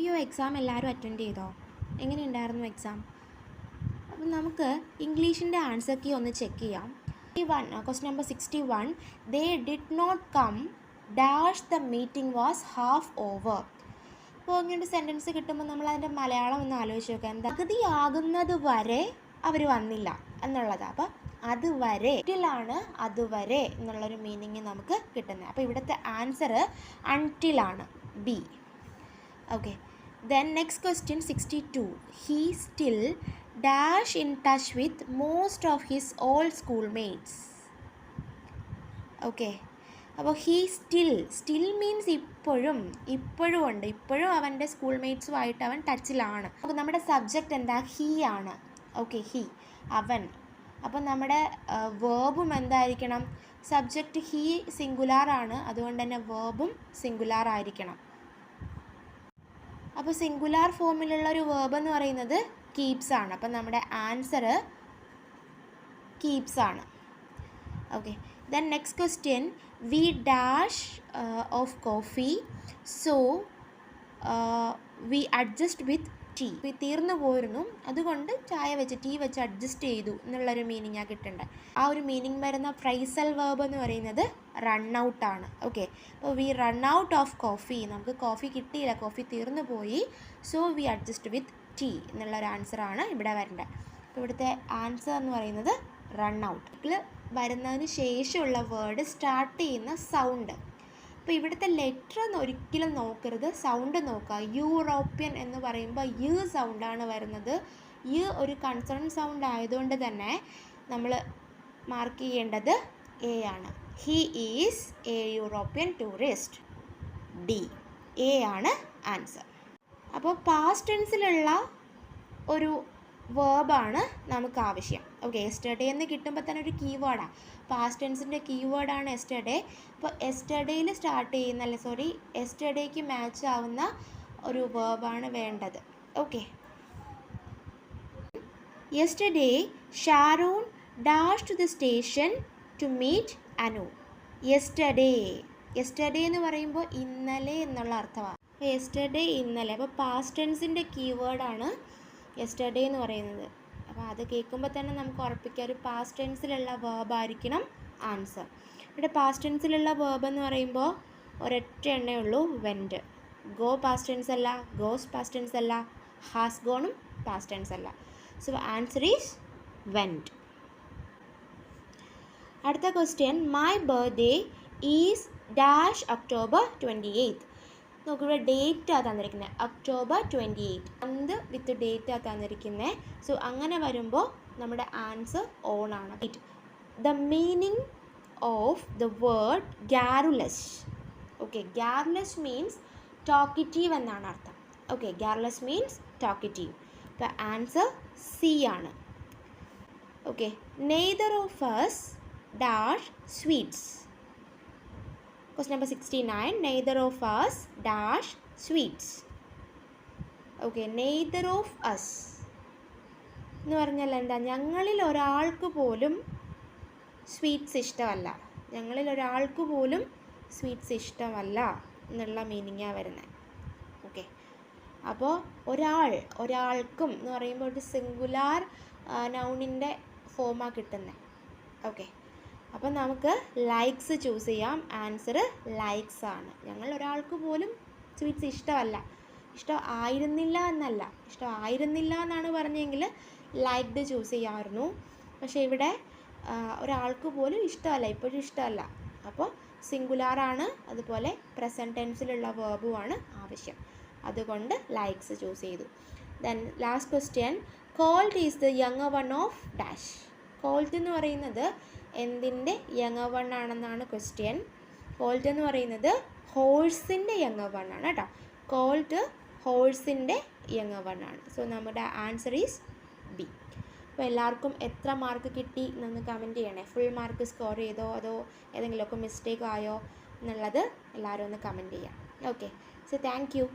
ഈ എക്സാം എല്ലാവരും അറ്റൻഡ് ചെയ്തോ? എങ്ങനെയുണ്ടായിരുന്നു എക്സാം? അപ്പം നമുക്ക് ഇംഗ്ലീഷിൻ്റെ ആൻസർ കീ ഒന്ന് ചെക്ക് ചെയ്യാം. Question number 61, they did not come dash the meeting was half over. അപ്പോൾ ഇങ്ങനൊരു സെൻറ്റൻസ് കിട്ടുമ്പോൾ നമ്മൾ അതിൻ്റെ മലയാളം ഒന്ന് ആലോചിച്ച് നോക്കുക. എന്താ, പകുതിയാകുന്നത് വരെ അവർ വന്നില്ല എന്നുള്ളതാണ്. അപ്പോൾ അതുവരെ ടിലാണ്, അതുവരെ എന്നുള്ളൊരു മീനിങ് നമുക്ക് കിട്ടുന്നത്. അപ്പോൾ ഇവിടുത്തെ ആൻസർ അൺടിലാണ്, B. Okay, then next question 62, he still dash in touch with most of his old schoolmates. Okay, അപ്പോൾ ഹീ സ്റ്റിൽ മീൻസ് ഇപ്പോഴും ഉണ്ട്, ഇപ്പോഴും അവൻ്റെ സ്കൂൾ മേറ്റ്സുമായിട്ട് അവൻ ടച്ചിലാണ്. അപ്പോൾ നമ്മുടെ സബ്ജക്റ്റ് എന്താ? ഹീ ആണ്. ഓക്കെ, ഹീ, അവൻ. അപ്പം നമ്മുടെ വേർബും എന്തായിരിക്കണം? സബ്ജക്റ്റ് ഹീ സിംഗുലാർ ആണ്, അതുകൊണ്ട് തന്നെ വേർബും സിംഗുലാർ ആയിരിക്കണം. അപ്പോൾ സിംഗുലാർ ഫോമിലുള്ള ഒരു വേർബ് എന്ന് പറയുന്നത് കീപ്സ് ആണ്. അപ്പം നമ്മുടെ ആൻസർ കീപ്സ് ആണ്. Okay, then next question, we dash of coffee so we adjust with tea. തീർന്നു പോയിരുന്നു, അതുകൊണ്ട് ചായ വെച്ച് ടീ വെച്ച് അഡ്ജസ്റ്റ് ചെയ്തു എന്നുള്ളൊരു മീനിങ്ങാണ് കിട്ടേണ്ടത്. ആ ഒരു മീനിങ് വരുന്ന ഫ്രൈസൽ വേർബ് എന്ന് പറയുന്നത് റൺ ഔട്ട് ആണ്. ഓക്കെ, അപ്പോൾ we run out of coffee, നമുക്ക് കോഫി കിട്ടിയില്ല, കോഫി തീർന്നു പോയി. So we adjust with tea എന്നുള്ളൊരു ആൻസറാണ് ഇവിടെ വരേണ്ടത്. അപ്പോൾ ഇവിടുത്തെ ആൻസർ എന്ന് പറയുന്നത് റൺ ഔട്ട്. ഇതിൽ വരുന്നതിന് ശേഷമുള്ള വേർഡ് സ്റ്റാർട്ട് ചെയ്യുന്ന സൗണ്ട്. അപ്പോൾ ഇവിടുത്തെ ലെറ്റർ ഒരിക്കലും നോക്കരുത്, സൗണ്ട് നോക്കുക. യൂറോപ്യൻ എന്ന് പറയുമ്പോൾ യു സൗണ്ടാണ് വരുന്നത്. യു ഒരു കൺസോൺ സൗണ്ട് ആയതുകൊണ്ട് തന്നെ നമ്മൾ മാർക്ക് ചെയ്യേണ്ടത് എ ആണ്. He is A European tourist. D, A ആണ് ആൻസർ. അപ്പോൾ പാസ്റ്റ് ടെൻസിലുള്ള ഒരു വേർബാണ് നമുക്ക് ആവശ്യം. ഓക്കെ, എസ്റ്റർഡേ എന്ന് കിട്ടുമ്പോൾ തന്നെ ഒരു കീവേഡാണ്. Past ടെൻസിൻ്റെ കീവേഡാണ് yesterday. അപ്പോൾ എസ്റ്റർഡേയിൽ സ്റ്റാർട്ട് ചെയ്യുന്ന എസ്റ്റർഡേക്ക് മാച്ച് ആവുന്ന ഒരു വേർബാണ് വേണ്ടത്. Okay, yesterday Sharon dash to the station to meet Anu. Yesterday എന്ന് പറയുമ്പോൾ ഇന്നലെ എന്നുള്ള അർത്ഥമാണ്. അപ്പോൾ യെസ്റ്റർഡേ ഇന്നലെ. അപ്പോൾ പാസ്റ്റ് ടെൻസിൻ്റെ കീവേഡാണ് യെസ്റ്റർഡേ എന്ന് പറയുന്നത്. അപ്പോൾ അത് കേൾക്കുമ്പോൾ തന്നെ നമുക്ക് ഉറപ്പിക്കാം ഒരു പാസ്റ്റ് ടെൻസിലുള്ള വേർബ് ആയിരിക്കണം ആൻസർ. ഇവിടെ പാസ്റ്റ് ടെൻസിലുള്ള വേർബ് എന്ന് പറയുമ്പോൾ ഒരൊറ്റ എണ്ണേ ഉള്ളൂ, വെൻറ്റ്. ഗോ പാസ്റ്റ് ടെൻസ് അല്ല, ഗോസ് പാസ്റ്റ് ടെൻസ് അല്ല, ഹാസ് ഗോണും പാസ്റ്റ് ടെൻസ് അല്ല. So answer is went. അടുത്ത question, my birthday is dash October 28. നോക്കിവിടെ ഡേറ്റാണ് തന്നിരിക്കുന്നത്, ഒക്ടോബർ 28. മന്ത് വിത്ത് ഡേറ്റാണ് തന്നിരിക്കുന്നത്. സോ അങ്ങനെ വരുമ്പോൾ നമ്മുടെ ആൻസർ ഓൺ ആണ്. The meaning of the word garrulous. Okay, garrulous means talkative എന്നാണ് അർത്ഥം. Okay, garrulous means talkative. അപ്പോൾ ആൻസർ സി ആണ്. Okay, neither of us dash sweets. Question number 69, neither of us dash sweets. Okay, neither of us എന്ന് പറഞ്ഞാൽ എന്താ? ഞങ്ങളിൽ ഒരാൾക്ക് പോലും സ്വീറ്റ്സ് ഇഷ്ടമല്ല, ഞങ്ങളിൽ ഒരാൾക്ക് പോലും സ്വീറ്റ്സ് ഇഷ്ടമല്ല എന്നുള്ള മീനിങ്ങാണ് വരുന്നത്. ഓക്കെ, അപ്പോൾ ഒരാൾക്കും എന്ന് പറയുമ്പോൾ ഒരു സിംഗുലാർ നൗണിൻ്റെ ഫോമാണ് കിട്ടുന്നത്. ഓക്കെ, അപ്പം നമുക്ക് ലൈക്സ് ചൂസ് ചെയ്യാം. ആൻസർ ലൈക്സ് ആണ്. ഞങ്ങൾ ഒരാൾക്ക് പോലും സ്വീറ്റ്സ് ഇഷ്ടമായിരുന്നില്ല എന്നാണ് പറഞ്ഞെങ്കിൽ ലൈക്ഡ് ചൂസ് ചെയ്യാമായിരുന്നു. പക്ഷേ ഇവിടെ ഒരാൾക്ക് പോലും ഇഷ്ടമല്ല, ഇപ്പോഴും ഇഷ്ടമല്ല. അപ്പോൾ സിംഗുലാറാണ്, അതുപോലെ പ്രസൻറ്റ് ടെൻസിലുള്ള വേർബുമാണ് ആവശ്യം. അതുകൊണ്ട് ലൈക്സ് ചൂസ് ചെയ്തു. Then last question, colt is the younger one of dash. Colt എന്ന് പറയുന്നത് എന്തിൻ്റെ യങ്ങർ വൺ ആണെന്നാണ് ക്വസ്റ്റ്യൻ. കോൾഡ് എന്ന് പറയുന്നത് ഹോഴ്സിൻ്റെ യങ്ങർ വൺ ആണ് കേട്ടോ. കോൾഡ് ഹോഴ്സിൻ്റെ യങ്ങർ വൺ ആണ്. സോ നമ്മുടെ ആൻസർ ഈസ് ബി. അപ്പോൾ എല്ലാവർക്കും എത്ര മാർക്ക് കിട്ടി എന്നൊന്ന് കമൻറ്റ് ചെയ്യണേ. ഫുൾ മാർക്ക് സ്കോർ ചെയ്തോ അതോ ഏതെങ്കിലുമൊക്കെ മിസ്റ്റേക്ക് ആയോ എന്നുള്ളത് എല്ലാവരും ഒന്ന് കമൻറ്റ് ചെയ്യാം. Okay, so thank you.